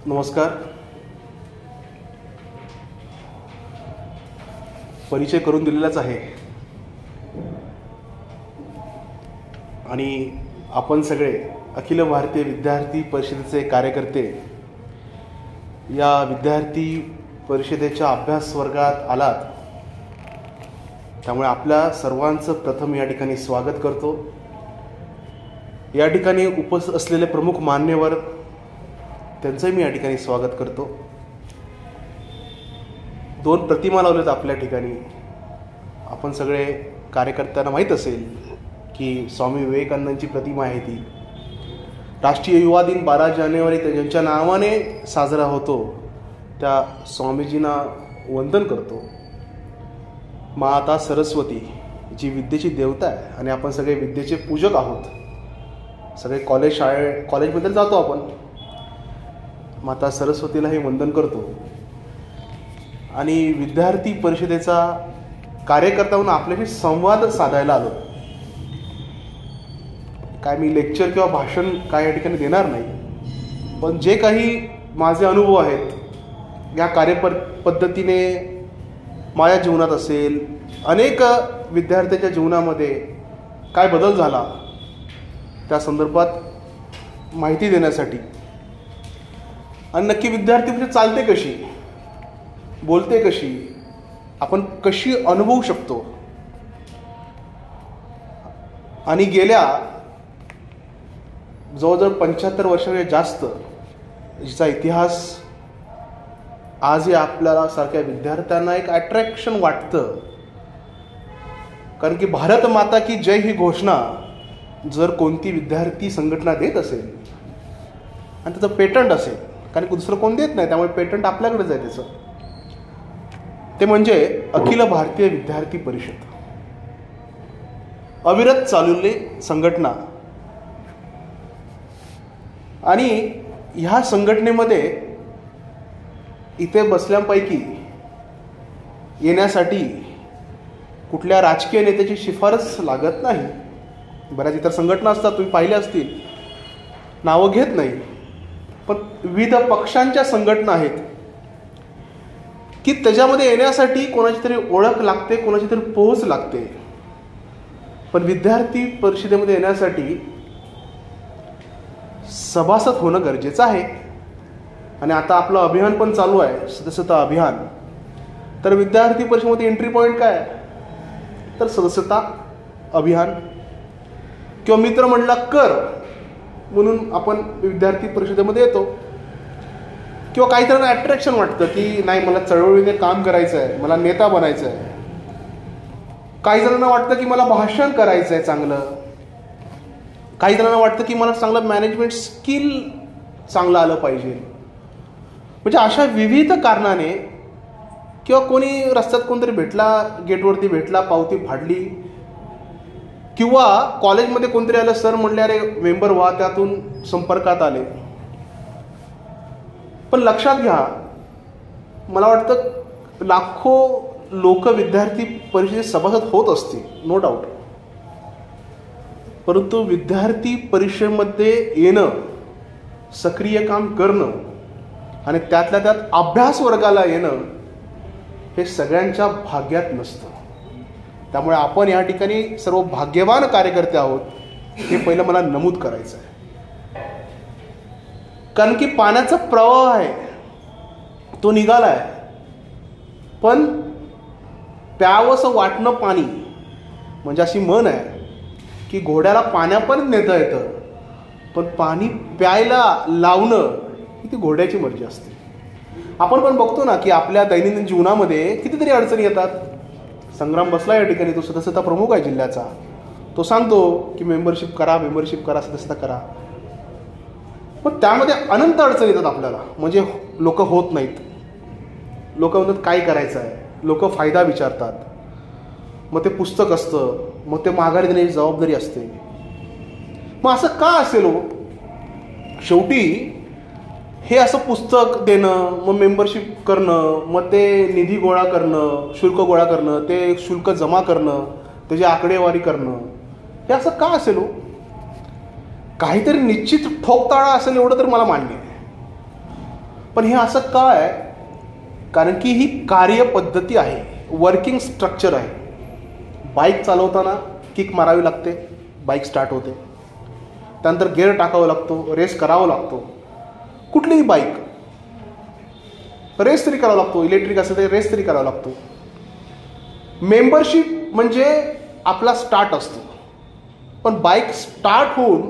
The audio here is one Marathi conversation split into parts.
नमस्कार. परिचय करून दिलेलाच आहे आणि आपण सगळे अखिल भारतीय विद्यार्थी परिषदेचे कार्यकर्ते या विद्यार्थी परिषदेच्या अभ्यास वर्गात आलात, त्यामुळे आपल्या सर्वांचं प्रथम या ठिकाणी स्वागत करतो. या ठिकाणी उपस्थित असलेले प्रमुख मान्यवर त्यांचंही मी या ठिकाणी स्वागत करतो. 2 प्रतिमा लावल्यात आपल्या ठिकाणी. आपण सगळे कार्यकर्त्यांना माहीत असेल की स्वामी विवेकानंदांची प्रतिमा आहे ती. राष्ट्रीय युवा दिन 12 जानेवारी ज्यांच्या नावाने साजरा होतो त्या स्वामीजींना वंदन करतो. माता सरस्वती जी विद्येची देवता आहे आणि आपण सगळे विद्येचे पूजक आहोत. सगळे कॉलेजबद्दल जातो आपण. माता सरस्वतीलाही वंदन करतो आणि विद्यार्थी परिषदेचा कार्यकर्ता म्हणून आपल्याशी संवाद साधायला आलो. काय मी लेक्चर किंवा भाषण काय या ठिकाणी देणार नाही, पण जे काही माझे अनुभव आहेत या कार्यपद्धतीने माझ्या जीवनात असेल, अनेक विद्यार्थ्यांच्या जीवनामध्ये काय बदल झाला त्या संदर्भात माहिती देण्यासाठी आणि नक्की विद्यार्थी म्हणजे चालते कशी, बोलते कशी, आपण कशी अनुभवू शकतो आणि गेल्या जवळजवळ 75 वर्षांपेक्षा जास्त जिचा इतिहास आजही आपल्याला सारख्या विद्यार्थ्यांना एक अट्रॅक्शन वाटतं. कारण की भारत माता की जय ही घोषणा जर कोणती विद्यार्थी संघटना देत असेल आणि त्याचं पेटंट असेल, कारण की दुसरं कोण देत नाही, त्यामुळे पेटंट आपल्याकडेच आहे त्याचं, ते म्हणजे अखिल भारतीय विद्यार्थी परिषद. अविरत चालवलेली संघटना आणि ह्या संघटनेमध्ये इथे बसल्यापैकी येण्यासाठी कुठल्या राजकीय नेत्याची शिफारस लागत नाही. बऱ्याच इतर संघटना असतात, तुम्ही पाहिल्या असतील, नावं घेत नाही, पण विविध पक्षांच्या संघटना आहेत की त्याच्यामध्ये येण्यासाठी कोणाची तरी ओळख लागते, कोणाची तरी पोहोच लागते. पण विद्यार्थी परिषदेमध्ये येण्यासाठी सभासद होणं गरजेचं आहे. आणि आता आपलं अभियान पण चालू आहे, सदस्यता अभियान. तर विद्यार्थी परिषदेमध्ये एंट्री पॉईंट काय, तर सदस्यता अभियान किंवा मित्र मंडळा कर म्हणून आपण विद्यार्थी परिषदेमध्ये येतो. किंवा काही जणांना अट्रॅक्शन वाटतं की नाही, मला चळवळीने काम करायचं आहे, मला नेता बनायचं आहे. काही जणांना वाटतं की मला भाषण करायचं आहे चांगलं. काही जणांना वाटतं की मला चांगलं मॅनेजमेंट स्किल चांगलं आलं पाहिजे. म्हणजे अशा विविध कारणाने किंवा कोणी रस्त्यात कोणतरी भेटला, गेटवरती भेटला, पावती फाडली, किंवा कॉलेजमध्ये कोणतरी आलं, सर म्हणले अरे मेंबर व्हा, त्यातून संपर्कात आले. पण लक्षात घ्या, मला वाटतं लाखो लोक विद्यार्थी परिषदेत सभासद होत असतील, नो डाऊट. परंतु विद्यार्थी परिषदेमध्ये येणं, सक्रिय काम करणं आणि त्यातल्या त्यात अभ्यास वर्गाला येणं हे सगळ्यांच्या भाग्यात नसतं. त्यामुळे आपण या ठिकाणी सर्व भाग्यवान कार्यकर्ते आहोत, हे पहिलं मला नमूद करायचं आहे. कारण की पाण्याचा प्रवाह आहे, तो निघाला आहे, पण प्यावंसं वाटणं पाणी, म्हणजे अशी म्हण आहे की घोड्याला पाण्यापर्यंत नेता येतं, पण पाणी प्यायला लावणं ही ती घोड्याची मर्जी असते. आपण पण बघतो ना की आपल्या दैनंदिन जीवनामध्ये कितीतरी अडचणी येतात. संग्राम बसला या ठिकाणी, तो सदस्यता प्रमुख आहे जिल्ह्याचा. तो सांगतो की मेंबरशिप करा, सदस्यता करा. पण त्यामध्ये अनंत अडचणी येतात आपल्याला. म्हणजे लोक होत नाहीत, लोक म्हणतात काय करायचं आहे, लोक फायदा विचारतात, मग ते पुस्तक असतं, मग ते माघारी देण्याची जबाबदारी असते. मग असं का असेल हो? शेवटी हे असं पुस्तक देणं, मग मेंबरशिप करणं, मग ते निधी गोळा करणं, शुल्क गोळा करणं, ते शुल्क जमा करणं, त्याची आकडेवारी करणं, हे असं का असेल हो? काहीतरी निश्चित ठोकताळा असेल एवढं तर मला मान्य आहे. पण हे असं का आहे? कारण की ही कार्यपद्धती आहे, वर्किंग स्ट्रक्चर आहे. बाईक चालवताना किक मारावी लागते, बाईक स्टार्ट होते. त्यानंतर गेअर टाकावा लागतो, रेस करावा लागतो. कुठलीही बाईक रेस तरी करावा लागतो, इलेक्ट्रिक असेल तरी रेस तरी करावा लागतो. मेंबरशिप म्हणजे आपला स्टार्ट असतो, पण बाईक स्टार्ट होऊन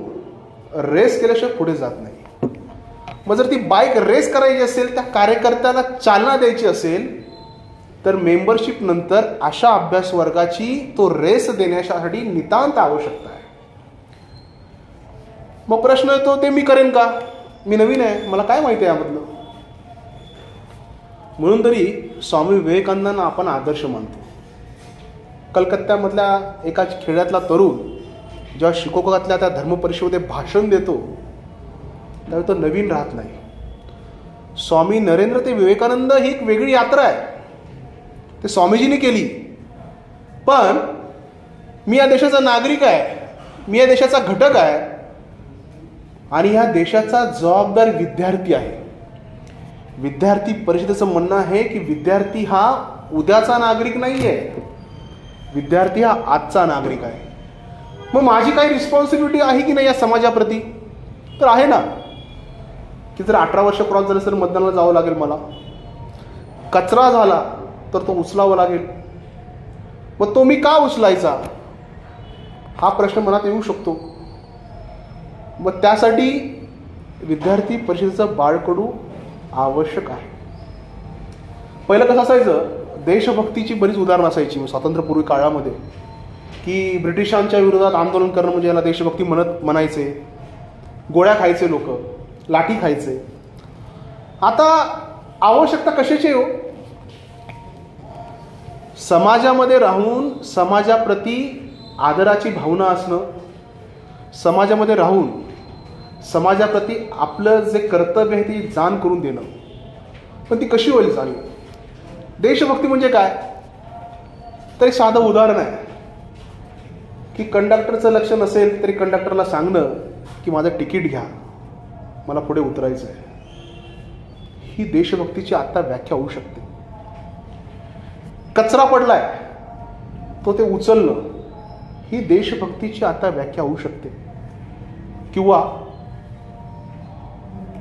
रेस केल्याशिवाय पुढे जात नाही. मग जर ती बाईक रेस करायची असेल, त्या कार्यकर्त्याला चालना द्यायची असेल, तर मेंबरशिप नंतर अशा अभ्यास वर्गाची तो रेस देण्यासाठी नितांत आवश्यकता आहे. मग प्रश्न येतो, ते मी करेन का? मी नवीन आहे, मला काय माहिती आहे यामधलं? म्हणून तरी स्वामी विवेकानंदांना आपण आदर्श मानतो. कलकत्त्यामधल्या एका खेड्यातला तरुण जेव्हा शिकोगातल्या त्या धर्मपरिषदेमध्ये भाषण देतो, त्यावेळी तो नवीन राहत नाही. स्वामी नरेंद्र ते विवेकानंद ही एक वेगळी यात्रा आहे, ते स्वामीजींनी केली. पण मी या देशाचा नागरिक आहे, मी या देशाचा घटक आहे आणि या देशाचा जबाबदार विद्यार्थी आहे. विद्यार्थी परिषदेचं म्हणणं आहे की विद्यार्थी हा उद्याचा नागरिक नाही आहे, विद्यार्थी हा आजचा नागरिक आहे. मग माझी काही रिस्पॉन्सिबिलिटी आहे की नाही या समाजाप्रती? तर आहे ना, की जर 18 वर्ष क्रॉस झाले तर मतदानाला जावं लागेल मला. कचरा झाला तर तो उचलावा लागेल. मग तो मी का उचलायचा हा प्रश्न मनात येऊ शकतो. मग त्यासाठी विद्यार्थी परिषदेचं बाळकडू आवश्यक आहे. पहिलं कसं असायचं, देशभक्तीची बरीच उदाहरणं असायची स्वातंत्र्यपूर्वी काळामध्ये, की ब्रिटिशांच्या विरोधात आंदोलन करणं म्हणजे याला देशभक्ती म्हणायचे. गोळ्या खायचे लोक, लाठी खायचे. आता आवश्यकता कशाची हो? समाजामध्ये राहून समाजाप्रती आदराची भावना असणं, समाजामध्ये राहून समाजाप्रती आपलं जे कर्तव्य आहे ती जाण करून देणं. पण ती कशी होईल जाणीव? देशभक्ती म्हणजे काय? तर एक साधं उदाहरण आहे की कंडक्टरचं लक्ष नसेल तरी कंडक्टरला सांगणं की माझं तिकीट घ्या, मला पुढे उतरायचं आहे. ही देशभक्तीची आता व्याख्या होऊ शकते. कचरा पडलाय तो ते उचलणं, ही देशभक्तीची आता व्याख्या होऊ शकते. किंवा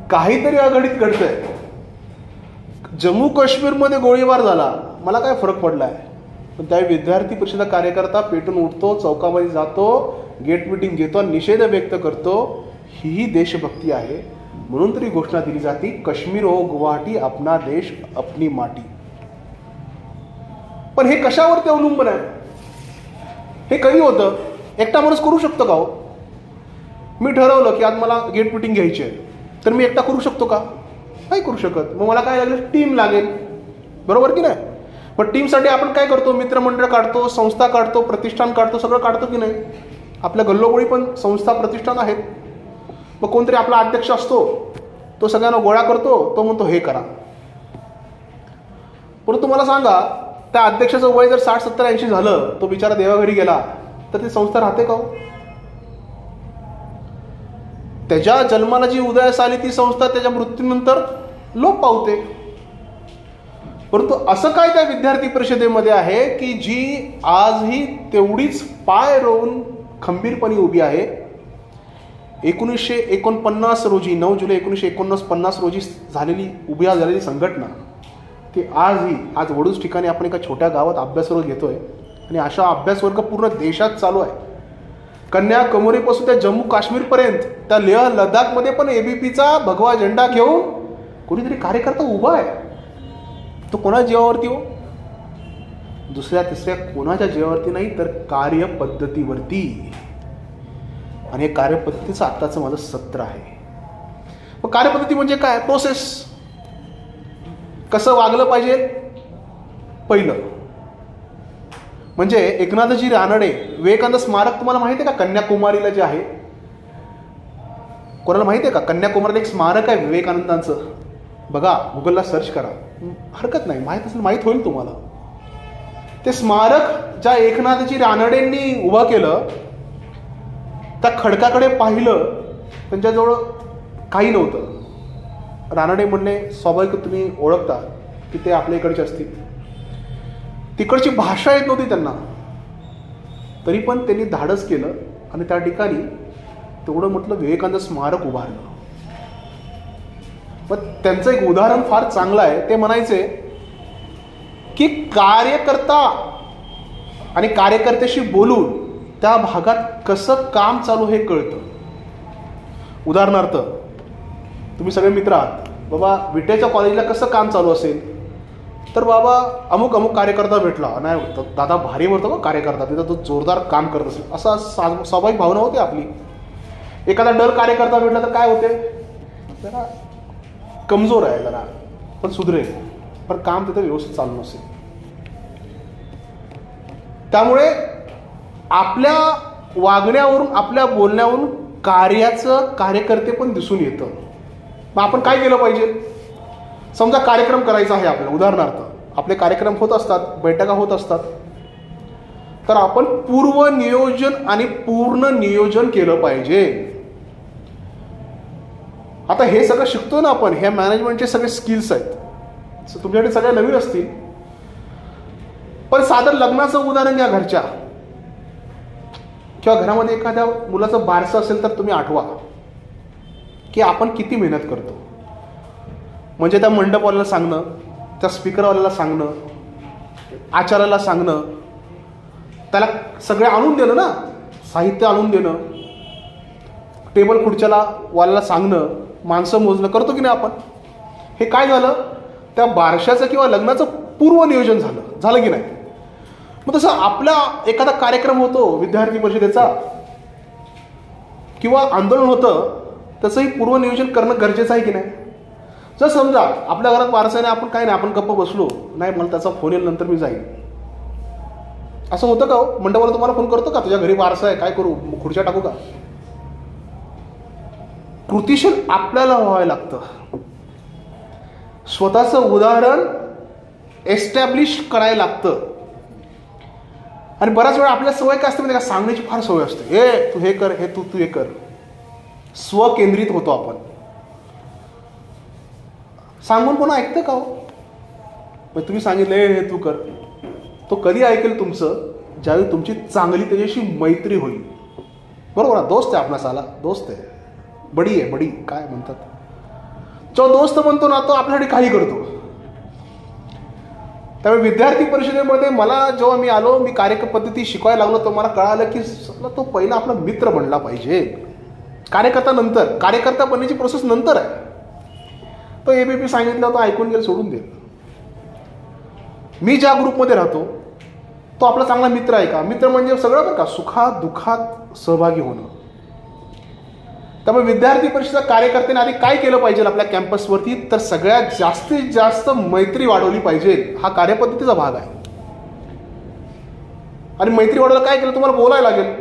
काहीतरी आघाडीत घडतंय, जम्मू काश्मीरमध्ये गोळीबार झाला, मला काय फरक पडलाय? पण त्यावेळी विद्यार्थी परिषद कार्यकर्ता पेटून उठतो, चौकामध्ये जातो, गेट मीटिंग घेतो, निषेध व्यक्त करतो. ही देशभक्ती आहे. म्हणून तरी घोषणा दिली जाते, काश्मीर हो गुवाहाटी, अपना देश अपनी माटी. पण हे कशावरती अवलंबून आहे? हे कधी होतं? एकटा माणूस करू शकतो का हो? मी ठरवलं की आज मला गेट मीटिंग घ्यायची आहे, तर मी एकटा करू शकतो का? नाही करू शकत. मग मला काय लागेल? टीम लागेल, बरोबर की नाही? पण टीमसाठी आपण काय करतो? मित्रमंडळ काढतो, संस्था काढतो, प्रतिष्ठान काढतो, सगळं काढतो की नाही? आपल्या गल्लोगोळी पण संस्था प्रतिष्ठान आहेत. मग कोणतरी आपला अध्यक्ष असतो, तो सगळ्यांना गोळा करतो, तो म्हणतो हे करा. परंतु तुम्हाला सांगा, त्या अध्यक्षाचं वय जर 60, 70, 80 झालं, तो बिचारा देवाघरी गेला, तर ती संस्था राहते का हो? त्याच्या जन्माला जी उदयास आली ती संस्था त्याच्या मृत्यूनंतर लोप पावते. परंतु असं काय त्या विद्यार्थी परिषदेमध्ये आहे की जी आजही तेवढीच पाय रोवून खंबीरपणे उभी आहे? 1949 रोजी, 9 जुलै 1949 रोजी उभी झालेली संघटना, ती आजही, आज वडूज ठिकाणी आपण एका छोट्या गावात अभ्यासवर्ग घेतोय आणि अशा अभ्यासवर्ग पूर्ण देशात चालू आहे. कन्याकुमारीपासून त्या जम्मू काश्मीरपर्यंत, त्या लेह लडाखमध्ये पण एबीपीचा भगवा झेंडा घेऊन कोणीतरी कार्यकर्ता उभा आहे. तो कोणाच्या जीवावरती हो? दुसऱ्या तिसऱ्या कोणाच्या जीवावरती नाही, तर कार्यपद्धतीवरती. आणि हे कार्यपद्धतीचं आत्ताचं माझं सत्र आहे. मग कार्यपद्धती म्हणजे काय? प्रोसेस. कसं वागलं पाहिजे? पहिलं म्हणजे एकनाथजी रानडे विवेकानंद स्मारक तुम्हाला माहिती आहे का? कन्याकुमारीला जे आहे, कोणाला माहिती आहे का? कन्याकुमारीला एक स्मारक आहे विवेकानंदांचं. बघा, गुगलला सर्च करा, हरकत नाही, माहीत असेल, माहीत होईल तुम्हाला. ते स्मारक ज्या एकनाथजी रानडेंनी उभं केलं, त्या खडकाकडे पाहिलं, त्यांच्याजवळ काही नव्हतं. रानडे म्हणणे स्वाभाविक, तुम्ही ओळखता की ते आपल्या इकडचे असतील. तिकडची भाषा येत नव्हती त्यांना, तरी पण त्यांनी धाडस केलं आणि त्या ठिकाणी तेवढं म्हटलं विवेकानंद स्मारक उभारलं. पण त्यांचं एक उदाहरण फार चांगलं आहे. ते म्हणायचे की कार्यकर्ता आणि कार्यकर्त्याशी बोलून त्या भागात कसं काम चालू हे कळतं. उदाहरणार्थ, तुम्ही सगळे मित्र आहात, बाबा विटेच्या कॉलेजला कसं काम चालू असेल, तर बाबा अमुक अमुक कार्यकर्ता भेटला, नाही दादा भारी म्हणतो का कार्यकर्ता, तिथं तो जोरदार काम करत असेल, असा स्वाभाविक भावना होते आपली. एखादा डल कार्यकर्ता भेटला तर काय होते, जरा कमजोर आहे, जरा पण सुधरेल, पण काम तिथं व्यवस्थित चालू नसेल. त्यामुळे आपल्या वागण्यावरून, आपल्या बोलण्यावरून कार्याचं कार्यकर्ते पण दिसून येतं. मग आपण काय केलं पाहिजे? समजा कार्यक्रम करायचा आहे आपल्याला, उदाहरणार्थ आपले कार्यक्रम होत असतात, बैठका होत असतात, तर आपण पूर्व नियोजन आणि पूर्ण नियोजन केलं पाहिजे. आता हे सगळं शिकतो ना आपण, ह्या मॅनेजमेंटचे सगळे स्किल्स आहेत, तुमच्याकडे सगळ्या नवीन असतील. पण साधं लग्नाचं उदाहरण घ्या घरच्या, किंवा घरामध्ये एखाद्या मुलाचं बारसं असेल तर तुम्ही आठवा की आपण किती मेहनत करतो. म्हणजे त्या मंडपवाल्याला सांगणं, त्या स्पीकरवाल्याला सांगणं, आचार्याला सांगणं, त्याला सगळे आणून देणं ना, साहित्य आणून देणं, टेबल खुर्च्याला वाल्याला सांगणं, माणसं मोजणं करतो की नाही आपण. हे काय झालं, त्या बारशाचं किंवा लग्नाचं पूर्व नियोजन झालं की नाही. मग तसं आपला एखादा कार्यक्रम होतो विद्यार्थी परिषदेचा किंवा आंदोलन होतं, त्याचंही पूर्व नियोजन करणं गरजेचं आहे की नाही. जर समजा आपल्या घरात वारसा नाही, आपण काय नाही, आपण गप्प बसलो, नाही मला त्याचा फोन येईल नंतर मी जाईल, असं होतं का हो? मंडपाला तुम्हाला फोन करतो का, तुझ्या घरी वारसा आहे, काय करू, खुर्च्या टाकू का? कृतिशील आपल्याला व्हावं लागतं. स्वतःचं उदाहरण एस्टॅब्लिश करायला लागतं. आणि बऱ्याच वेळा आपल्या सवय काय असते म्हणजे का, सांगण्याची फार सवय असते. हे तू हे कर, हे तू हे कर, स्वकेंद्रित होतो आपण. सांगून कोणा ऐकतं का हो? मग तुम्ही सांगितलं हे तू कर, तो कधी ऐकेल तुमचं, ज्यावेळी तुमची चांगली त्याच्याशी मैत्री होईल. बरोबर ना, दोस्त आहे आपला, साला दोस्त आहे, बडी आहे, बडी काय म्हणतात, जो दोस्त म्हणतो ना तो आपल्यासाठी काही करतो. त्यामुळे विद्यार्थी परिषदेमध्ये मला जेव्हा मी आलो, मी कार्यपद्धती शिकवायला लागलो, तर मला कळालं की तो पहिला आपला मित्र बनला पाहिजे. कार्यकर्ता नंतर, कार्यकर्ता बनण्याची प्रोसेस नंतर आहे. तो एबीपी सांगितलं तो ऐकून गेलं, सोडून दे. मी ज्या ग्रुपमध्ये राहतो तो आपला चांगला मित्र आहे का? मित्र म्हणजे सगळं बरं का, सुखात दुःखात सहभागी होणं. त्यामुळे विद्यार्थी परिषदेच्या कार्यकर्त्यांनी आधी काय केलं पाहिजे आपल्या कॅम्पसवरती, तर सगळ्यात जास्तीत जास्त मैत्री वाढवली पाहिजे. हा कार्यपद्धतीचा भाग आहे. आणि मैत्री वाढवायला काय केलं, तुम्हाला बोलायला लागेल,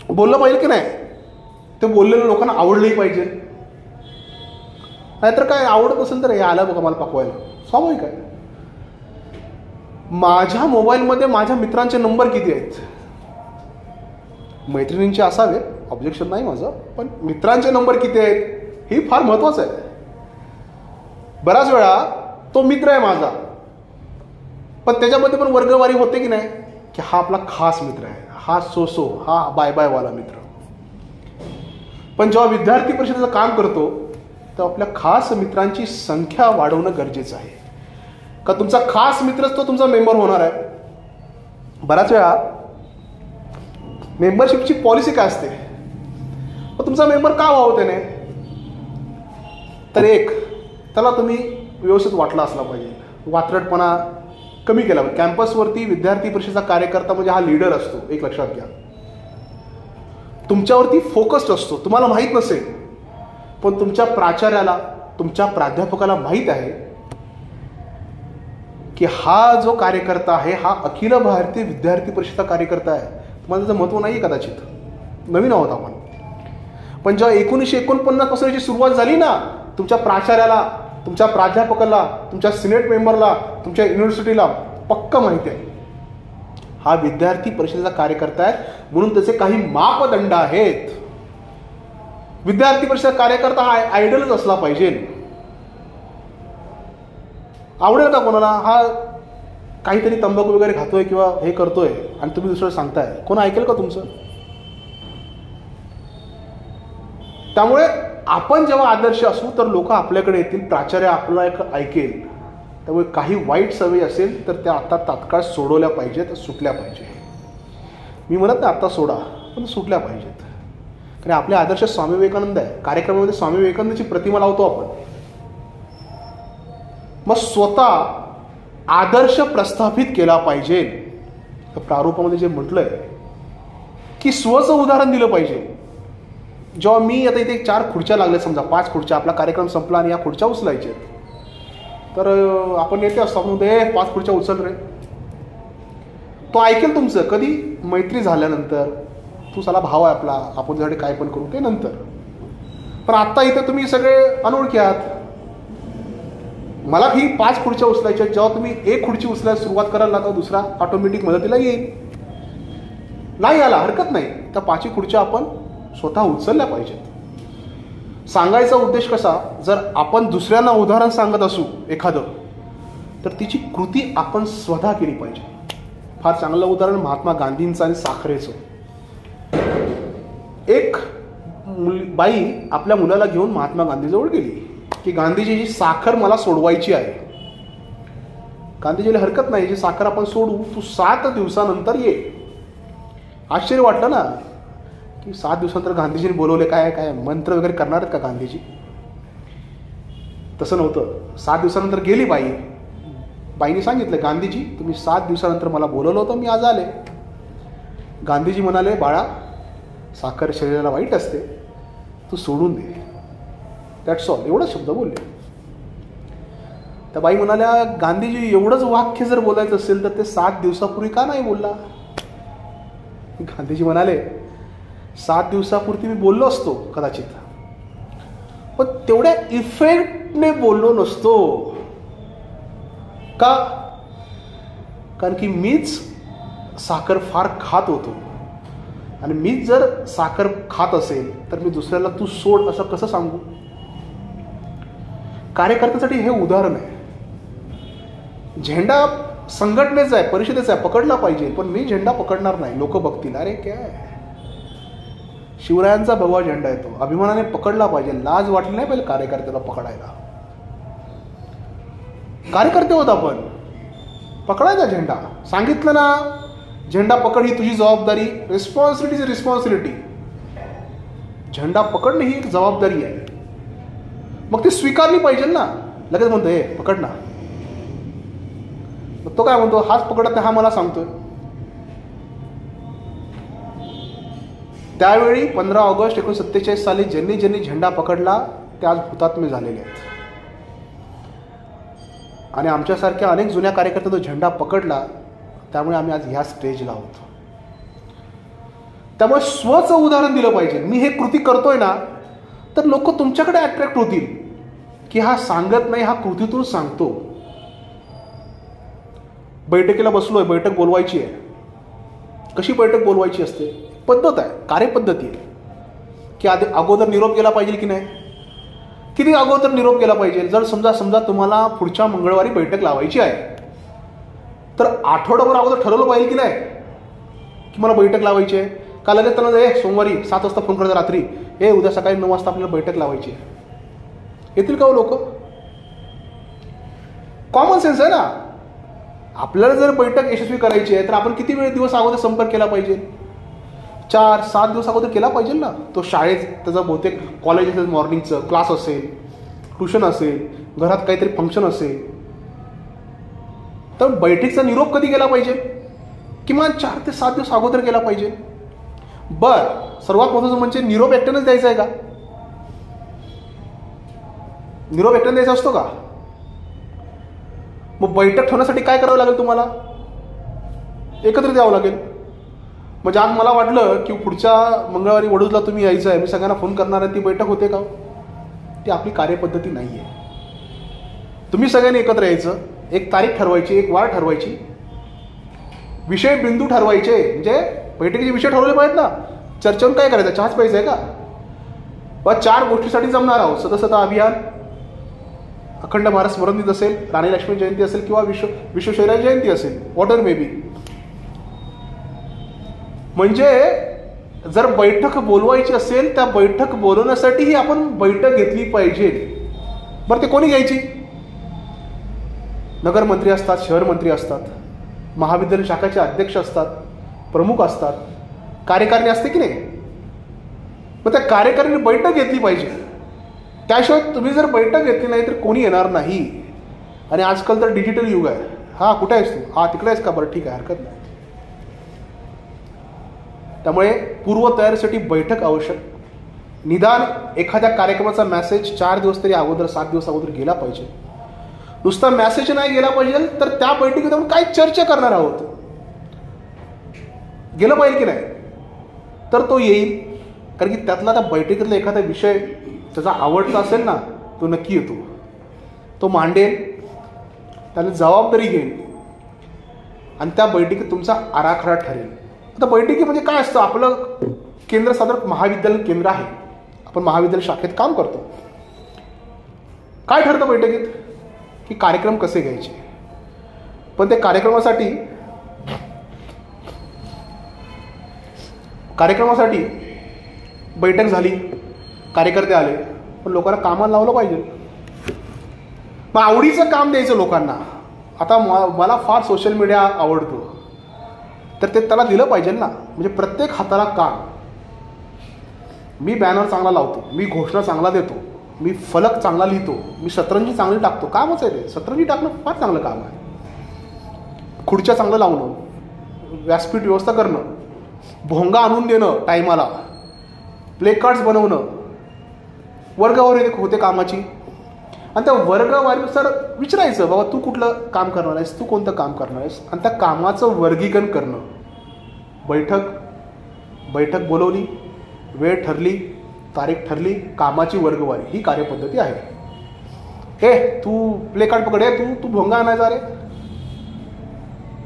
बोललं पाहिजे की नाही. ते बोललेल्या लोकांना आवडलंही पाहिजे. नाहीतर काय, आवडत असेल तर हे आलं बघा मला पकवायला, स्वाभाविक आहे. माझ्या मोबाईलमध्ये माझ्या मित्रांचे नंबर किती आहेत, मैत्रिणींचे असावे, ऑब्जेक्शन नाही माझं, पण मित्रांचे नंबर किती आहेत हे फार महत्वाचं आहे. बऱ्याच वेळा तो मित्र आहे माझा, पण त्याच्यामध्ये पण वर्गवारी होते की नाही, की हा आपला खास मित्र आहे, हा सो हा बाय बाय वाला मित्र. पण जेव्हा विद्यार्थी परिषदेचं काम करतो तेव्हा आपल्या खास मित्रांची संख्या वाढवणं गरजेचं आहे. का तुमचा खास मित्रच तो तुमचा मेंबर होणार आहे. बऱ्याच वेळा मेंबरशिपची पॉलिसी काय असते, तुमचा मेंबर का व्हावं त्याने, तर एक त्याला तुम्ही व्यवस्थित वाटला असला पाहिजे, वात्रटपणा कमी केला पाहिजे. कॅम्पसवरती विद्यार्थी परिषदेचा कार्यकर्ता म्हणजे हा लीडर असतो, एक लक्षात घ्या. तुमच्यावरती फोकस्ड असतो. तुम्हाला माहीत नसेल पण तुमच्या प्राचार्याला, तुमच्या प्राध्यापकाला माहीत आहे की हा जो कार्यकर्ता आहे हा अखिल भारतीय विद्यार्थी परिषदेचा कार्यकर्ता आहे. तुम्हाला त्याचं महत्त्व नाही कदाचित, नवीन आहोत आपण. पण जेव्हा 1949 पासून याची सुरुवात झाली ना, तुमच्या प्राचार्याला, तुमच्या प्राध्यापकाला, तुमच्या सिनेट मेंबरला, तुमच्या युनिव्हर्सिटीला पक्का माहिती आहे हा विद्यार्थी परिषदेचा कार्यकर्ता आहे. म्हणून त्याचे काही मापदंड आहेत. विद्यार्थी परिषद कार्यकर्ता हा आयडलच असला पाहिजे. आवडेल का कोणाला? हा काहीतरी तंबाखू वगैरे खातोय किंवा हे करतोय आणि तुम्ही दुसरं सांगताय, कोण ऐकेल का तुमचं? त्यामुळे आपण जेव्हा आदर्श असू तर लोक आपल्याकडे येतील, प्राचार्य आपला एक ऐकेल. त्यामुळे काही वाईट सवयी असेल तर त्या आता तात्काळ सोडवल्या पाहिजेत, सुटल्या पाहिजे. मी म्हणत नाही आत्ता सोडा, पण सुटल्या पाहिजेत. कारण आपले आदर्श स्वामी विवेकानंद आहे. कार्यक्रमामध्ये स्वामी विवेकानंदाची प्रतिमा लावतो आपण. मग स्वतः आदर्श प्रस्थापित केला पाहिजे. तर प्रारूपामध्ये जे म्हटलंय की स्वचं उदाहरण दिलं पाहिजे. जेव्हा मी आता इथे 4 खुर्च्या लागल्या, समजा 5 खुर्च्या, आपला कार्यक्रम संपला आणि या खुर्च्या उचलायच्या, तर आपण येते असतो, आपण म्हणतो 5 खुर्च्या उचल रे. तो ऐकेल तुमचं कधी? मैत्री झाल्यानंतर. तू साला भाव आहे आपला, आपण त्यासाठी काय पण करू, ते नंतर. पण आत्ता इथे तुम्ही सगळे अनोळखी आहात. मला ही 5 खुर्च्या उचलायच्या. जेव्हा तुम्ही 1 खुर्ची उचलायला सुरुवात कराल ना, तर दुसरा ऑटोमॅटिक मदतीला येईल. नाही आला हरकत नाही, त्या 5 खुर्च्या आपण स्वतः उचलल्या पाहिजेत. सांगायचा उद्देश कसा, जर आपण दुसऱ्यांना उदाहरण सांगत असू एखादं, तर तिची कृती आपण स्वतः केली पाहिजे. फार चांगलं उदाहरण महात्मा गांधींचं आणि साखरेचं. एक बाई आपल्या मुलाला घेऊन महात्मा गांधीजवळ गेली की गांधीजीची साखर मला सोडवायची आहे. गांधीजीला हरकत नाही, जी साखर आपण सोडू, तू 7 दिवसानंतर ये. आश्चर्य वाटलं ना की 7 दिवसानंतर गांधीजींनी बोलवले. काय मंत्र वगैरे करणार आहेत का गांधीजी? तसं नव्हतं. 7 दिवसानंतर गेली बाई. बाईने सांगितलं, गांधीजी तुम्ही 7 दिवसानंतर मला बोलवलं होतं, मी आज आले. गांधीजी म्हणाले, बाळा साखर शरीराला वाईट असते, तू सोडून दे. That's all. एवढंच शब्द बोलले. त्या बाई म्हणाल्या, गांधीजी एवढंच वाक्य जर बोलायचं असेल तर ते 7 दिवसापूर्वी का नाही बोलला? गांधीजी म्हणाले, 7 दिवसापूर्वी मी बोललो असतो कदाचित, पण तेवढ्या इफेक्टने बोललो नसतो. का? कारण की मीच साखर फार खात होतो, आणि मीच जर साखर खात असेल तर मी दुसऱ्याला तू सोड असं कसं सांगू? कार्यकर्त्यासाठी हे उदाहरण आहे. झेंडा संघटनेचा आहे, परिषदेचा आहे, पकडला पाहिजे, पण मी झेंडा पकडणार नाही. लोक बघतील, अरे काय शिवरायांचा भगवा झेंडा आहे, तो अभिमानाने पकडला पाहिजे. लाज वाटली नाही पाहिजे कार्यकर्त्याला पकडायला. कार्यकर्ते होत आपण, पकडायचा झेंडा. सांगितलं ना, झेंडा पकड, ही तुझी जबाबदारी. Responsibility is responsibility. झेंडा पकडणे ही एक जबाबदारी आहे. मग ती स्वीकारली पाहिजे ना. लगेच म्हणतो हे पकड ना. तो काय म्हणतो, हाच पकडत नाही, हा मला सांगतोय. त्यावेळी 15 ऑगस्ट 1947 साली ज्यांनी ज्यांनी झेंडा पकडला ते आज हुतात्मे झालेले आहेत. आणि आमच्यासारख्या अनेक जुन्या कार्यकर्त्यांनी तो झेंडा पकडला, त्यामुळे आम्ही आज ह्या स्टेजला आहोत. त्यामुळे स्वचं उदाहरण दिलं पाहिजे. मी हे कृती करतोय ना, तर लोक तुमच्याकडे अट्रॅक्ट होतील की हा सांगत नाही, हा कृतीतून सांगतो. बैठकीला बसलोय, बैठक बोलवायची आहे. कशी बैठक बोलवायची असते? पद्धत आहे, कार्यपद्धती आहे. की आधी अगोदर निरोप केला पाहिजे की नाही? किती अगोदर निरोप केला पाहिजे? जर समजा तुम्हाला पुढच्या मंगळवारी बैठक लावायची आहे, तर आठवडाभर अगोदर ठरवलं पाहिजे की नाही की मला बैठक लावायची आहे. का लगेच त्यांना सोमवारी 7 वाजता फोन करायचा, रात्री उद्या सकाळी 9 वाजता आपल्याला बैठक लावायची आहे? येतील का हो लोक? कॉमन सेन्स आहे ना. आपल्याला जर बैठक यशस्वी करायची आहे तर आपण किती दिवस अगोदर संपर्क केला पाहिजे? 4-7 दिवस अगोदर केला पाहिजे ना. तो शाळेत त्याचं बहुतेक कॉलेज असेल, मॉर्निंगचं क्लास असेल, ट्युशन असेल, घरात काहीतरी फंक्शन असेल, तर बैठकीचा निरोप कधी केला पाहिजे? किमान 4 ते 7 दिवस अगोदर केला पाहिजे. सर्वात महत्त्वाचं म्हणजे निरोप एकट्यानंच द्यायचा आहे का? निरोप एकट्याने द्यायचा असतो का? मग बैठक ठेवण्यासाठी काय करावं लागेल तुम्हाला? एकत्र द्यावं लागेल. म्हणजे आज मला वाटलं की पुढच्या मंगळवारी वडूजला तुम्ही यायचं आहे, मी सगळ्यांना फोन करणार आहे, ती बैठक होते का? ती आपली कार्यपद्धती नाही आहे. तुम्ही सगळ्यांनी एकत्र यायचं, एक तारीख ठरवायची, एक वार ठरवायची, विषय बिंदू ठरवायचे. म्हणजे बैठकीचे विषय ठरवले पाहिजेत ना. चर्चेवरून काय करायचं? चहाच प्यायचं आहे का? व 4 गोष्टीसाठी जमणार आहोत. सदस्यता अभियान, अखंड भारत स्मरण दिन असेल, राणी लक्ष्मी जयंती असेल किंवा विश्वेश्वरय्या जयंती असेल, वॉटर मे बी. म्हणजे जर बैठक बोलवायची असेल, त्या बैठक बोलवण्यासाठीही आपण बैठक घेतली पाहिजे. बरं, ते कोणी घ्यायची? नगरमंत्री असतात, शहर मंत्री असतात, महाविद्यालय शाखाचे अध्यक्ष असतात, प्रमुख असतात, कार्यकारिणी असते की नाही. मग त्या कार्यकारिणी बैठक घेतली पाहिजे. त्याशिवाय तुम्ही जर बैठक घेतली नाही तर कोणी येणार नाही. आणि आजकाल तर डिजिटल युग आहे. हा, कुठे आहेस तू? हा, तिकडे आहेस का? बरं, ठीक आहे, हरकत नाही. त्यामुळे पूर्वतयारीसाठी बैठक आवश्यक. निदान एखाद्या कार्यक्रमाचा मेसेज 4 दिवस तरी अगोदर, 7 दिवस अगोदर गेला पाहिजे. नुसता मेसेज नाही गेला पाहिजे तर त्या बैठकीत आपण काय चर्चा करणार आहोत गेलं पाहिजे की नाही, तर तो येईल. कारण की त्यातला त्या बैठकीतला एखादा विषय त्याचा आवडता असेल ना, तो नक्की येतो, तो मांडेल, त्याला जबाबदारी घेईल आणि त्या बैठकीत तुमचा आराखडा ठरेल. आता बैठकी म्हणजे काय असतं? आपलं केंद्र साधारण महाविद्यालय केंद्र आहे, आपण महाविद्यालय शाखेत काम करतो. काय ठरतं बैठकीत? की कार्यक्रम कसे घ्यायचे. पण ते कार्यक्रमासाठी बैठक झाली, कार्यकर्ते आले, पण लोकांना कामाला लावलं पाहिजे. मग आवडीचं काम द्यायचं लोकांना. आता मला फार सोशल मीडिया आवडतो, तर ते त्याला दिलं पाहिजे ना. म्हणजे प्रत्येक हाताला काम. मी बॅनर चांगला लावतो, मी घोषणा चांगला देतो, मी फलक चांगला लिहितो, मी सतरंजी चांगली टाकतो. कामच आहे ते. सतरंजी टाकणं फार चांगलं काम आहे. खुर्च्या चांगलं लावणं, व्यासपीठ व्यवस्था करणं, भोंगा आणून देणं टायमाला, प्ले कार्ड्स बनवणं, वर्गवारी होते कामाची. आणि त्या वर्गवारीनुसार विचारायचं, बाबा तू कुठलं काम करणार आहेस, तू कोणतं काम करणार आहेस, आणि त्या कामाचं वर्गीकरण करणं. बैठक बोलवली, वेळ ठरली, तारीख ठरली, कामाची वर्गवारी, ही कार्यपद्धती आहे. हे तू प्ले कार्ड पकड, तू भोंगा आणायचा रे,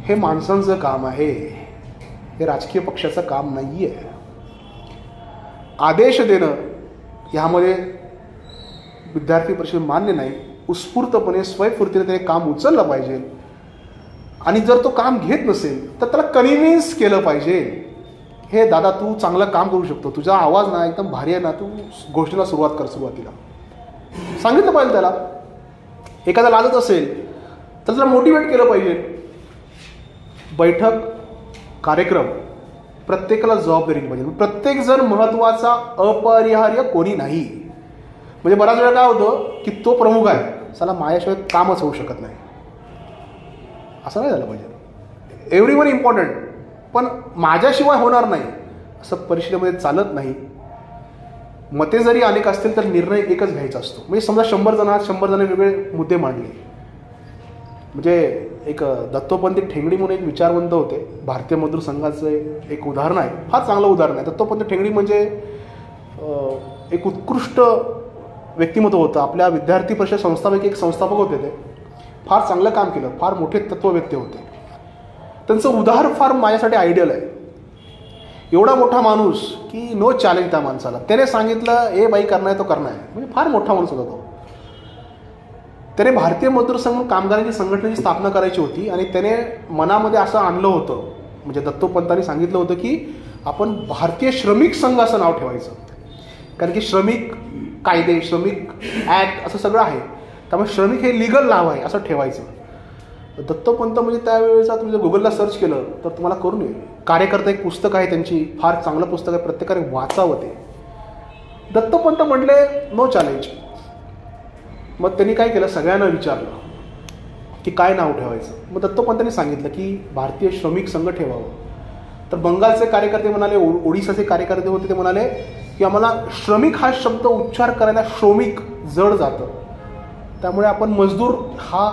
हे माणसांचं काम आहे, हे राजकीय पक्षाचं काम नाही आहे. आदेश देणं ह्यामध्ये विद्यार्थी परिषद मान्य नाही. उत्स्फूर्तपणे स्वयंस्फूर्तीने त्याने काम उचललं पाहिजे. आणि जर तो काम घेत नसेल तर त्याला कन्व्हिन्स केलं पाहिजे. हे दादा, तू चांगलं काम करू शकतो, तुझा आवाज ना एकदम भारी आहे ना, तू गोष्टीला सुरुवात कर. सुरुवातीला सांगितलं पाहिजे त्याला. एखादा लाजत असेल तर त्याला मोटिवेट केलं पाहिजे. बैठक, कार्यक्रम, प्रत्येकाला जबाबदारी पाहिजे. प्रत्येक जण महत्त्वाचा, अपरिहार्य कोणी नाही. म्हणजे बराच वेळा काय होतं की तो प्रमुख आहे, चला माझ्याशिवाय कामच होऊ शकत नाही, असं नाही झालं पाहिजे. एव्हरीवन इम्पॉर्टंट, पण माझ्याशिवाय होणार नाही असं परिषदेमध्ये चालत नाही. मते जरी अनेक असतील तर निर्णय एकच घ्यायचा असतो. म्हणजे समजा 100 जणांना 100 जण वेगळे मुद्दे मांडले. म्हणजे एक दत्तोपंत ठेंगडी म्हणून एक विचारवंत होते, भारतीय मजदूर संघाचं एक उदाहरण आहे, फार चांगलं उदाहरण आहे. दत्तोपंत ठेंगडी म्हणजे एक उत्कृष्ट व्यक्तिमत्व होतं. आपल्या विद्यार्थी परिषद संस्थापैकी एक संस्थापक होते. ते फार चांगलं काम केलं, फार मोठे तत्ववेत्ते होते. त्यांचं उदाहरण फार माझ्यासाठी आयडियल आहे. एवढा मोठा माणूस की नो चॅलेंज त्या माणसाला. त्याने सांगितलं, ए बाई करणार आहे तो करणार आहे. म्हणजे फार मोठा माणूस होता तो. त्याने भारतीय मजदूर संघ कामगारांची संघटनेची स्थापना करायची होती आणि त्याने मनामध्ये असं आणलं होतं, म्हणजे दत्तोपंतांनी सांगितलं होतं की आपण भारतीय श्रमिक संघ असं नाव ठेवायचं. कारण की श्रमिक कायदे, श्रमिक ॲक्ट असं सगळं आहे, त्यामुळे श्रमिक हे लिगल नाव आहे असं ठेवायचं. दत्तोपंत म्हणजे त्यावेळेचा तुम्ही जर गुगलला सर्च केलं तर तुम्हाला करून येईल. कार्यकर्ता एक पुस्तक आहे त्यांची, फार चांगलं पुस्तक आहे, प्रत्येकाने वाचावं ते. दत्तोपंत म्हटले नो चॅलेंज. मग त्यांनी काय केलं, सगळ्यांना विचारलं की काय नाव ठेवायचं. मग दत्तोपंतांनी सांगितलं की भारतीय श्रमिक संघ ठेवावं. तर बंगालचे कार्यकर्ते म्हणाले, ओडिसाचे कार्यकर्ते होते, ते म्हणाले की आम्हाला श्रमिक हा शब्द उच्चार करायला श्रमिक जड जातं, त्यामुळे आपण मजदूर हा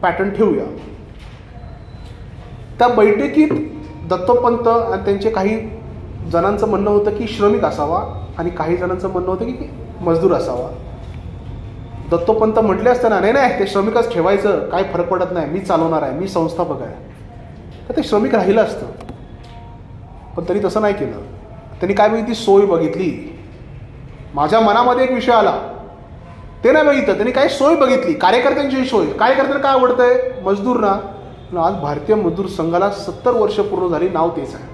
पॅटर्न ठेवूया. त्या बैठकीत दत्तोपंत आणि त्यांचे काही जणांचं म्हणणं होतं की श्रमिक असावा आणि काही जणांचं म्हणणं होतं की मजदूर असावा. दत्तोपंत म्हटले असताना नाही, ते श्रमिकच ठेवायचं, काय फरक पडत नाही, मी चालवणार आहे, मी संस्थापक आहे, तर ते श्रमिक राहिलं असतं. पण त्यांनी तसं नाही केलं. त्यांनी काय बघितली, सोय बघितली. माझ्या मनामध्ये एक विषय आला, ते नाही बघितलं, त्यांनी काही सोय बघितली, कार्यकर्त्यांची सोय. कार्यकर्त्यांना काय आवडतंय? मजदूर ना. आज भारतीय मजदूर संघाला 70 वर्ष पूर्ण झाली, नाव तेच आहे.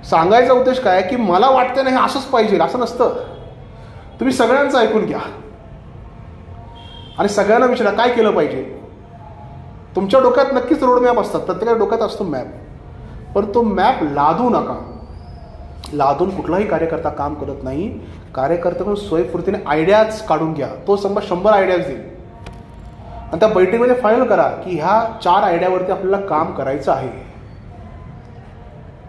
सांगायचा उद्देश काय की मला वाटतं नाही हे असंच पाहिजे, असं नसतं. तुम्ही सगळ्यांचं ऐकून घ्या आणि सगळ्यांना विचारा काय केलं पाहिजे. तुमच्या डोक्यात नक्कीच रोडमॅप असतात, प्रत्येकाच्या डोक्यात असतो मॅप, पण तो मॅप लादू नका. लादून कुठलाही कार्यकर्ता काम करत नाही. कार्यकर्त्याकडून स्वयंस्फूर्तीने आयडियाज काढून घ्या. तो 100 आयडियाज देईल आणि त्या बैठकीमध्ये फायनल करा की ह्या 4 आयडियावरती आपल्याला काम करायचं आहे.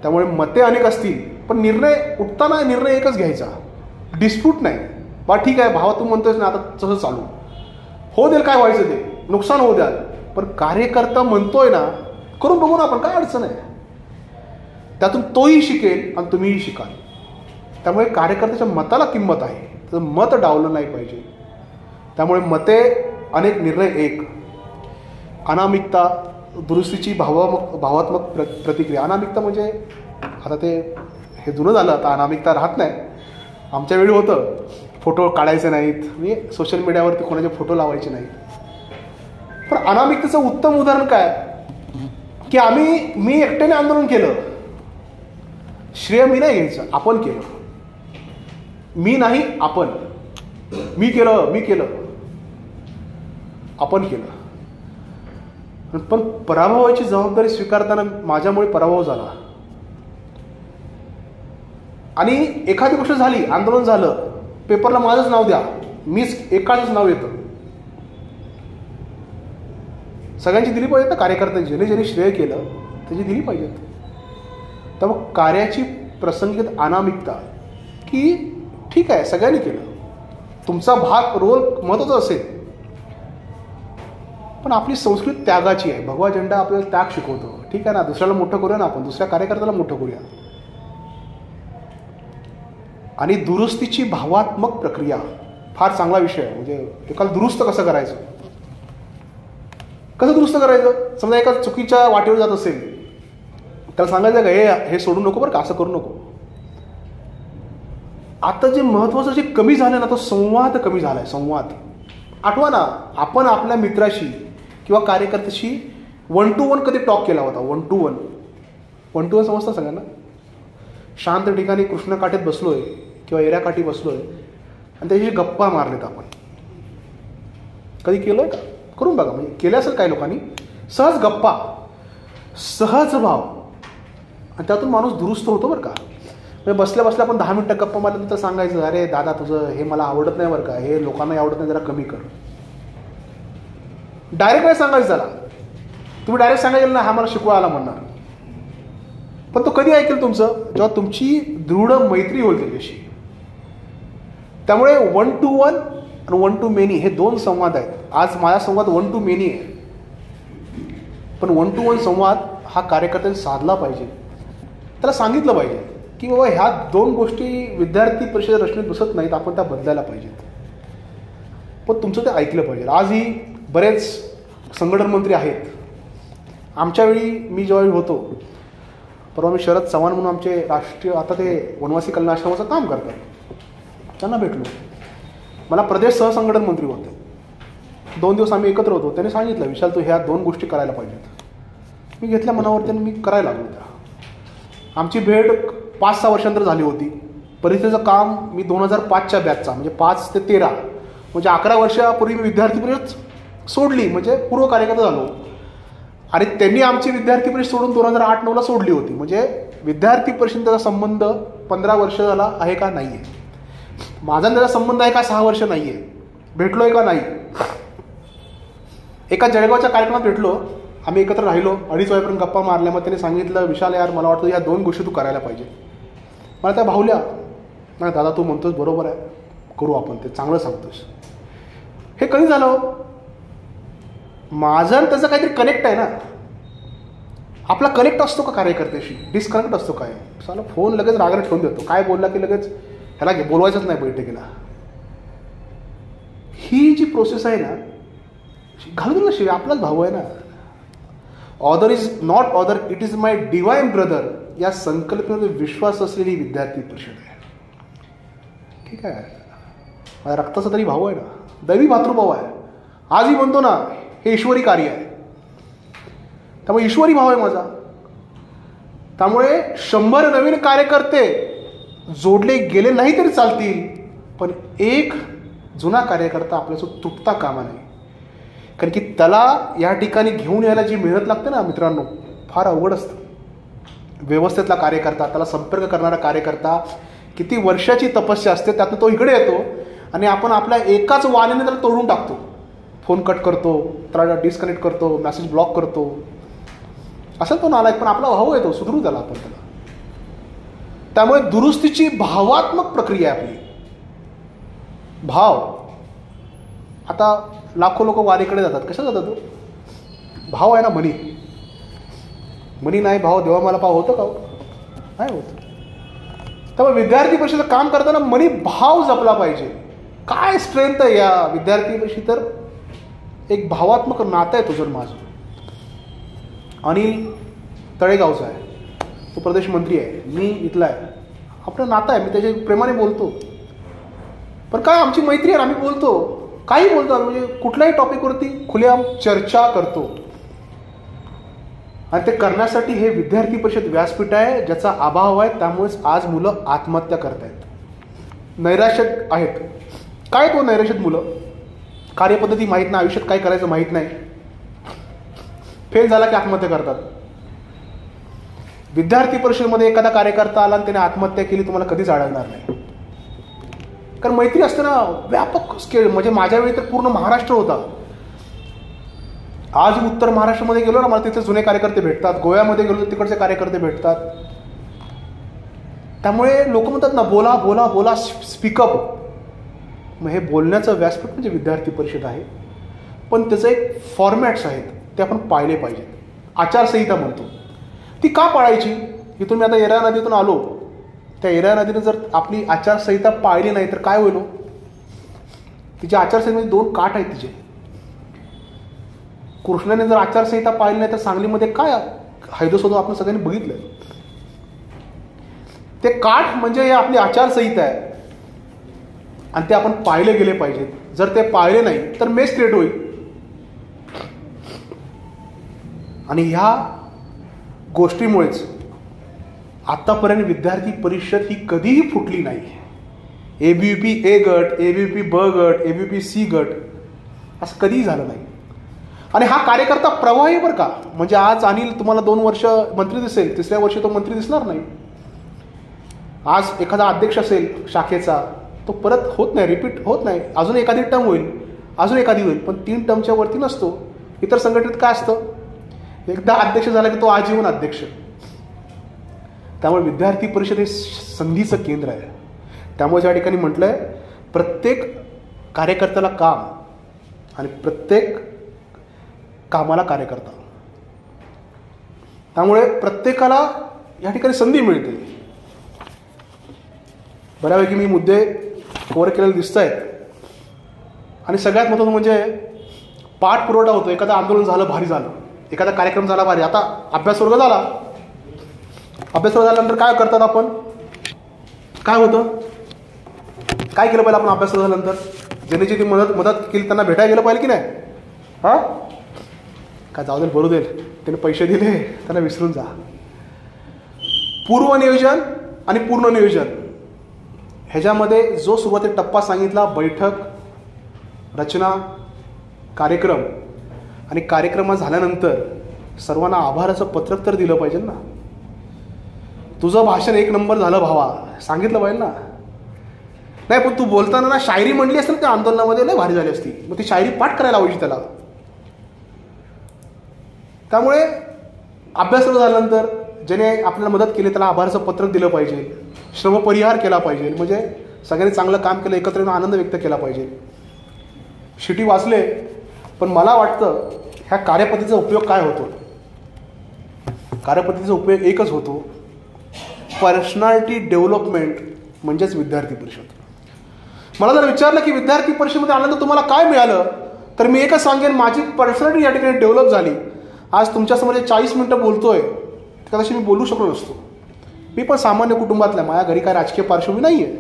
त्यामुळे मते अनेक असतील, पण निर्णय उठताना निर्णय एकच घ्यायचा. डिस्प्यूट नाही. बा ठीक आहे भावा, तू म्हणतोयस ना, आता तसं चालू हो देईल, काय व्हायचं ते नुकसान होऊ द्याल, पण कार्यकर्ता म्हणतोय ना, करून बघू ना आपण, काय अडचण आहे. त्यातून तोही शिकेल आणि तुम्हीही शिकाल. त्यामुळे कार्यकर्त्याच्या मताला किंमत आहे, तर मत डावलं नाही पाहिजे. त्यामुळे मते अनेक, निर्णय एक. अनामिकता, दुरुस्तीची भावात्मक प्रतिक्रिया. अनामिकता म्हणजे आता ते हे जुनं झालं, आता अनामिकता राहत नाही. आमच्या वेळी होतं, फोटो काढायचे नाहीत, म्हणजे सोशल मीडियावरती कोणाचे फोटो लावायचे नाहीत. पण अनामिकतेचं उत्तम उदाहरण काय की मी एकट्याने आंदोलन केलं, श्रेय मी नाही घ्यायचं, आपण केलं. मी नाही, आपण. मी केलं आपण केलं. पण पराभवाची जबाबदारी स्वीकारताना माझ्यामुळे पराभव झाला. आणि एखादी गोष्ट झाली, आंदोलन झालं, पेपरला माझंच नाव द्या, मीच एकाच नाव येतं. सगळ्यांची दिली पाहिजेत ना, कार्यकर्त्यांची ज्यांनी श्रेय केलं त्याची दिली पाहिजेत. त्यामुळे कार्याची प्रसंगित अनामिकता की ठीक आहे सगळ्यांनी केलं, तुमचा भाग रोल महत्त्वाचा असेल, पण आपली संस्कृती त्यागाची आहे. भगवा झेंडा आपल्याला त्याग शिकवतो. ठीक आहे ना, दुसऱ्याला मोठं करूया ना, आपण दुसऱ्या कार्यकर्त्याला मोठं करूया. आणि दुरुस्तीची भावात्मक प्रक्रिया फार चांगला विषय आहे. म्हणजे एकाला दुरुस्त कसं करायचं, कसं दुरुस्त करायचं. समजा एका चुकीच्या वाटेवर जात असेल, त्याला सांगायचं का हे सोडू नको बरं का, असं करू नको. आता जे महत्त्वाचं जे कमी झालं ना, तो संवाद कमी झालाय. संवाद आठवा ना, आपण आपल्या मित्राशी किंवा कार्यकर्त्याशी 1 to 1 कधी टॉक केला होता. 1 to 1 समजतं सगळ्यांना. शांत ठिकाणी कृष्णकाठीत बसलोय किंवा एऱ्याकाठी बसलोय आणि त्याच्याशी गप्पा मारलेत आपण. कधी केलंय का? करून बघा. म्हणजे केलं असेल काही लोकांनी. सहज गप्पा, सहज भाव, आणि त्यातून माणूस दुरुस्त होतो बरं का. म्हणजे बसल्या बसल्या आपण 10 मिनिटं गप्पा मारल्यानंतर सांगायचं, अरे दादा तुझं हे मला आवडत नाही बरं का, हे लोकांनाही आवडत नाही, जरा कमी कर. डायरेक्ट नाही सांगायचं त्याला. तुम्ही डायरेक्ट सांगायचं ना, हा मला शिकवा आला म्हणणार. पण तो कधी ऐकेल तुमचं? जेव्हा तुमची दृढ मैत्री होईल त्याच्याशी. त्यामुळे 1 to 1 आणि 1 to many हे 2 संवाद आहेत. आज माझा संवाद 1 to many आहे, पण 1 to 1 संवाद हा कार्यकर्त्यांनी साधला पाहिजे. त्याला सांगितलं पाहिजे की बाबा ह्या 2 गोष्टी विद्यार्थी परिषद रचनेत बसत नाहीत, आपण त्या बदलायला पाहिजेत. पण तुमचं ते ऐकलं पाहिजे. आजही बरेच संघटन मंत्री आहेत. आमच्या वेळी मी ज्यावेळी होतो, परवा मी शरद चव्हाण म्हणून आमचे राष्ट्रीय, आता ते वनवासी कल्याण आश्रमाचं काम करतात, त्यांना भेटलो. मला प्रदेश सहसंघटन मंत्री होते. 2 दिवस आम्ही एकत्र होतो. त्यांनी सांगितलं, विशाल तू ह्या 2 गोष्टी करायला पाहिजेत. मी घेतल्या मनावरती आणि मी करायला लागलो त्या. आमची भेट 5-6 वर्षांतर झाली होती. परिषदेचं काम मी 2005च्या बॅचचा, म्हणजे 5 ते 13, म्हणजे 11 वर्षापूर्वी मी विद्यार्थी परिषद सोडली, म्हणजे पूर्व कार्यकर्ता झालो. आणि त्यांनी आमची विद्यार्थी परिषद सोडून 2008-9ला सोडली होती. म्हणजे विद्यार्थी परिषदेचा संबंध 15 वर्ष झाला आहे का? नाही आहे. माझा त्याचा संबंध आहे का? 6 वर्ष नाही आहे. भेटलोय का? नाही. एका जळगावच्या कार्यक्रमात भेटलो, आम्ही एकत्र राहिलो, 2:30 वाजेपर्यंत गप्पा मारल्या. मग त्याने सांगितलं, विशाल यार मला वाटतं ह्या 2 गोष्टी तू करायला पाहिजे. मला त्या भावल्या. नाही दादा तू म्हणतोस बरोबर आहे, करू आपण, ते चांगलं सांगतोस. हे कधी झालं? माझं आणि त्याचं काहीतरी कनेक्ट आहे ना. आपला कनेक्ट असतो का कार्यकर्त्याशी? डिस्कनेक्ट असतो काय? साला फोन लगेच रागाने ठेवून देतो. काय बोलला की लगेच ह्याला बोलवायचंच नाही बैठकीला. ही जी प्रोसेस आहे ना, घालून ना शिवाय, आपलाच भाऊ आहे ना. Other is not other, it is my divine brother, या संकल्पनेमध्ये विश्वास असलेली विद्यार्थी परिषद आहे. ठीक आहे, माझ्या रक्ताचा तरी भाऊ आहे ना, दैवी भातृभाव आहे. आजही म्हणतो ना हे ईश्वरी कार्य आहे, त्यामुळे ईश्वरी भाव आहे माझा. त्यामुळे 100 नवीन कार्यकर्ते जोडले गेले नाही तरी चालतील, पण एक जुना कार्यकर्ता आपल्यासोबत तुटता कामा नये. कारण की त्याला या ठिकाणी घेऊन यायला जी मेहनत लागते ना मित्रांनो, फार अवघड असतं. व्यवस्थेतला कार्यकर्ता, त्याला संपर्क करणारा कार्यकर्ता, किती वर्षाची तपस्या असते, त्यातून तो इकडे येतो आणि आपण आपल्या एकाच वाणीने त्याला तोडून टाकतो. फोन कट करतो, त्याला डिस्कनेक्ट करतो, मेसेज ब्लॉक करतो. असं तो नालायक, पण आपला भाऊ येतो, सुधरू त्याला आपण त्याला. त्यामुळे दुरुस्तीची भावात्मक प्रक्रिया आहे आपली. भाव, आता लाखो लोक वारीकडे जातात, कशा जातात तो? भाव आहे ना, मनी. मनी नाही भाव, देवा मला भाव होतं का? नाही होत. त्यामुळे विद्यार्थी परिषदेचं काम करताना मनी भाव जपला पाहिजे. काय स्ट्रेंथ आहे या विद्यार्थी परिषद, तर एक भावात्मक नातं आहे तुझं माझं. अनिल तळेगावचा आहे, तो प्रदेश मंत्री आहे, मी इथला आहे, आपलं नातं आहे, मी त्याच्या प्रेमाने बोलतो. पण काय आमची मैत्री आहे, आम्ही बोलतो, काही बोलतो, म्हणजे कुठल्याही टॉपिकवरती खुलेआम चर्चा करतो. आणि ते करण्यासाठी हे विद्यार्थी परिषद व्यासपीठ आहे, ज्याचा अभाव आहे. त्यामुळेच आज मुलं आत्महत्या करत आहेत, नैराश्यात आहेत. काय तो नैराश्यात मुलं? कार्यपद्धती माहीत नाही, आयुष्यात काय करायचं माहीत नाही, फेल झाला की आत्महत्या करतात. विद्यार्थी परिषदेमध्ये एखादा कार्यकर्ता आला आणि त्याने आत्महत्या केली, तुम्हाला कधीच अडकणार नाही. कारण मैत्री असते ना, व्यापक स्केल. म्हणजे माझ्या वेळी तर पूर्ण महाराष्ट्र होता. आज उत्तर महाराष्ट्रामध्ये गेलो ना, मला तिथे जुने कार्यकर्ते भेटतात, गोव्यामध्ये गेलो तिकडचे कार्यकर्ते भेटतात. त्यामुळे लोक म्हणतात ना, बोला बोला बोला, स्पीकअप. मग हे बोलण्याचं व्यासपीठ म्हणजे विद्यार्थी परिषद आहे, पण त्याचं एक फॉर्मॅट्स आहेत, ते आपण पाहिले पाहिजेत. आचारसंहिता म्हणतो, ती का पाळायची? इथून मी आता येरा नदीतून आलो, त्या येरा नदीनं जर आपली आचारसंहिता पाळली नाही तर काय होईल? तिच्या आचारसंहितेमध्ये 2 काठ आहेत तिचे. कृष्णाने जर आचारसंहिता पाळली नाही तर सांगलीमध्ये काय हैदोस होतो आपण सगळ्यांनी बघितलं. ते काठ म्हणजे हे आपली आचारसंहिता आहे आणि ते आपण पाळले गेले पाहिजेत. जर ते पाळले नाही तर मेस क्रिएट होईल. आणि ह्या गोष्टीमुळेच आतापर्यंत विद्यार्थी परिषद ही कधीही फुटली नाही. एबीव्हीपी ए गट, एबीव्हीपी ब गट, एबीव्हीपी सी गट, असं कधीही झालं नाही. आणि हा कार्यकर्ता प्रवाही बरं का. म्हणजे आज अनिल तुम्हाला 2 वर्ष मंत्री दिसेल, 3ऱ्या वर्षी तो मंत्री दिसणार नाही. आज एखादा अध्यक्ष असेल शाखेचा, तो परत होत नाही, रिपीट होत नाही. अजून एखादी टर्म होईल, अजून एखादी होईल, पण 3 टर्मच्या वरती नसतो. इतर संघटनेत काय असतं, एकदा अध्यक्ष झाला की तो आजीवन अध्यक्ष. त्यामुळे विद्यार्थी परिषद हे संधीचं केंद्र आहे. त्यामुळे या ठिकाणी म्हटलंय, प्रत्येक कार्यकर्त्याला काम आणि प्रत्येक कामाला कार्यकर्ता. त्यामुळे प्रत्येकाला या ठिकाणी संधी मिळते. बऱ्यापैकी मी मुद्दे कव्हर केलेले दिसत आहेत. आणि सगळ्यात महत्त्वाचं म्हणजे पाठपुरवठा होतो. एखादं आंदोलन झालं, भारी झालं, एखादा कार्यक्रम झाला, भारी. आता अभ्यासवर्ग झाला, अभ्यासवर्ग झाल्यानंतर काय करतात आपण, काय होतं, काय केलं पाहिजे आपण अभ्यासवर्ग झाल्यानंतर? ज्यांनी जी मदत केली त्यांना भेटायला गेलं पाहिजे की नाही? हां, काय जाऊ दे, बरू दे, त्याने पैसे दिले, त्यांना विसरून जा. पूर्वनियोजन आणि पूर्ण नियोजन ह्याच्यामध्ये जो सुरुवातीला टप्पा सांगितला, बैठक, रचना, कार्यक्रम, आणि कार्यक्रम झाल्यानंतर सर्वांना आभाराचं पत्रक तर दिलं पाहिजे ना. तुझं भाषण 1 नंबर झालं भावा, सांगितलं पाहिजे ना. नाही, पण तू बोलताना ना शायरी म्हणली असेल त्या आंदोलनामध्ये, लय भारी झाली असती, मग ती शायरी पाठ करायला हवी त्याला. त्यामुळे अभ्यास झाल्यानंतर ज्याने आपल्याला मदत केली त्याला आभाराचं पत्रक दिलं पाहिजे, श्रमपरिहार केला पाहिजे. म्हणजे सगळ्यांनी चांगलं काम केलं, एकत्र येऊन आनंद व्यक्त केला पाहिजे. शिटी वाचले, पण मला वाटतं ह्या कार्यपद्धतीचा उपयोग काय होतो? कार्यपद्धतीचा उपयोग एकच होतो, पर्सनॅलिटी डेव्हलपमेंट, म्हणजेच विद्यार्थी परिषद. मला जर विचारलं की विद्यार्थी परिषदेमध्ये आल्यानंतर तुम्हाला काय मिळालं, तर मी एकच सांगेन, माझी पर्सनॅलिटी या ठिकाणी डेव्हलप झाली. आज तुमच्यासमोर 40 मिनिटं बोलतोय, कदाचित मी बोलू शकलो नसतो. मी पण सामान्य कुटुंबातला, माझ्या घरी काय राजकीय पार्श्वभूमी नाही आहे,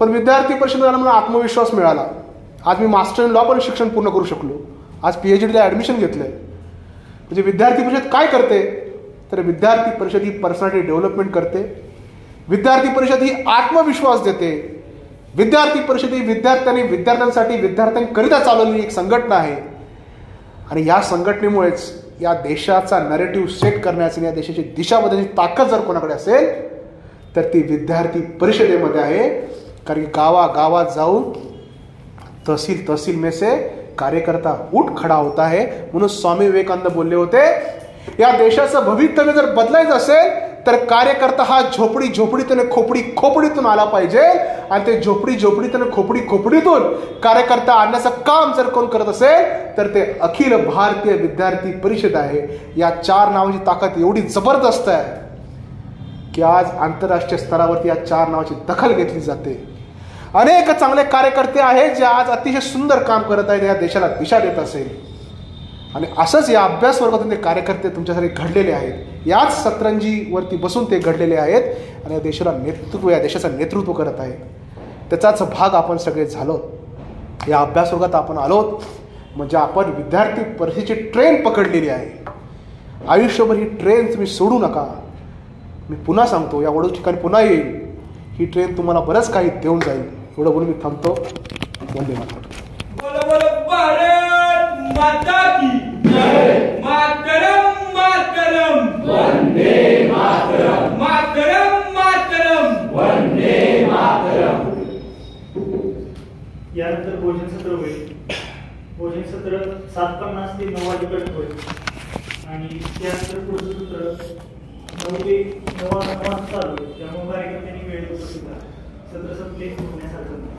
पण विद्यार्थी परिषद झाला मला आत्मविश्वास मिळाला. आज मी मास्टर इन लॉ पण शिक्षण पूर्ण करू शकलो. आज PhDला ॲडमिशन घेतलं आहे. म्हणजे विद्यार्थी परिषद काय करते, तर विद्यार्थी परिषद ही पर्सनॅलिटी डेव्हलपमेंट करते. विद्यार्थी परिषद ही आत्मविश्वास देते. विद्यार्थी परिषद ही विद्यार्थ्यांसाठी विद्यार्थ्यांकरिता चालवलेली एक संघटना आहे. आणि या संघटनेमुळेच या देशाचा नरेटिव्ह सेट करण्याची, या देशाची दिशा बदलण्याची ताकद जर कोणाकडे असेल तर ती विद्यार्थी परिषदेमध्ये आहे. कारण की गावागावात जाऊन तहसील में से कार्यकर्ता उठ खडा होता है. म्हणून स्वामी विवेकानंद बोलले होते, या देशाचं भवितव्य जर बदलायचं असेल तर कार्यकर्ता हा झोपडीतून खोपडीतून आला पाहिजे. आणि ते झोपडीतून खोपडीतून कार्यकर्ता आणण्याचं काम जर कोण करत असेल तर ते अखिल भारतीय विद्यार्थी परिषद आहे. या 4 नावाची ताकद एवढी जबरदस्त आहे की आज आंतरराष्ट्रीय स्तरावरती या 4 नावाची दखल घेतली जाते. अनेक चांगले कार्यकर्ते आहेत जे आज अतिशय सुंदर काम करत आहेत, या देशाला दिशा देत असेल. आणि असंच या अभ्यास वर्गातून ते कार्यकर्ते तुमच्यासाठी घडलेले आहेत. याच सतरंजीवरती बसून ते घडलेले आहेत आणि या देशाचं नेतृत्व करत आहेत. त्याचाच भाग आपण सगळे झालो. या अभ्यास वर्गात आपण आलोत म्हणजे आपण विद्यार्थी परिषदेची ट्रेन पकडलेली आहे. आयुष्यभर ही ट्रेन तुम्ही सोडू नका. मी पुन्हा सांगतो, या वडूच्या ठिकाणी पुन्हा येईल. ही ट्रेन तुम्हाला बरंच काही देऊन जाईल. एवढं बोलून मी थांबतो. वंदे मातरम. भारत माता की जय. मातरम मातरम वंदे मातरम. मातरम मातरम वंदे मातरम. यानंतर भोजन सत्र होईल. भोजन सत्र 7:50 ते 9 वाजेपर्यंत होईल. आणि त्यानंतर पुढचं सत्र 9 ते 9:15 चालू होईल. त्यामुळे कार्यकर्त्यांनी वेळ उपस्थित राहा. सत्र संपले होण्यासारखं नाही.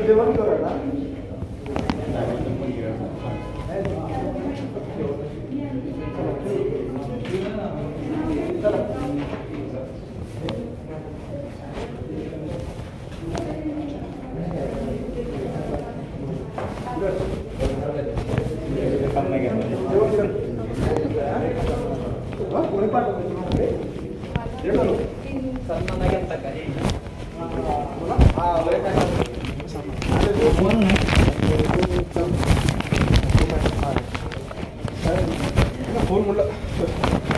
जेवण करा ना. कोणी पाठवलं फोन म्हटलं